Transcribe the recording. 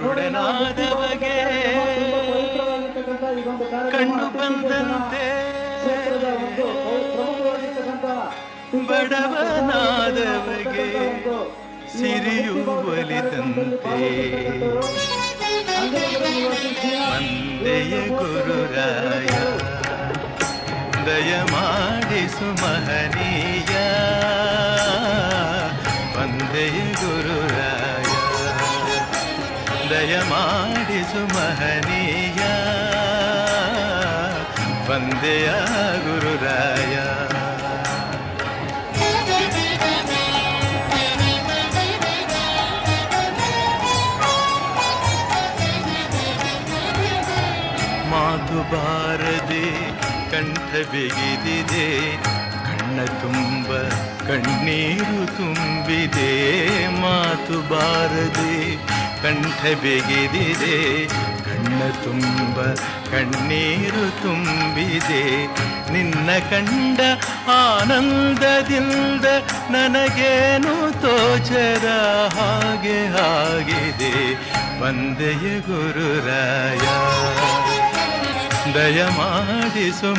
ಕುರುಡನಾದವಗೆ ಕಣ್ಣು ಬಂದಂತೆ ಬಡವನಾದವಗೆ ಸಿರಿಯು ಒಲಿದಂತೆ ವಂದೆಯ ಗುರುರಾಯ ದಯಮಾಡಿಸು ಮಹನೀಯ ವಂದೆಯ ಗುರುರಾಯ ದಯಮಾಡಿಸು ಮಹನೀಯ ವಂದೆಯ ಗುರುರಾಯ ಮಾತು ಬಾರದೆ ಕಂಠ ಬಿಗಿದಿದೆ ಕಣ್ಣ ತುಂಬ ಕಣ್ಣೀರು ತುಂಬಿದೆ ಮಾತು ಬಾರದೆ ಕಂಠ ಬಿಗಿದಿದೆ ಕಣ್ಣ ತುಂಬ ಕಣ್ಣೀರು ತುಂಬಿದೆ ನಿನ್ನ ಕಂಡ ಆನಂದದಿಂದ ನನಗೇನು ತೋಚರ ಹಾಗೆ ಆಗಿದೆ ವಂದೆಯ ಗುರುರಾಯ ದಯಮಾಡಿಸು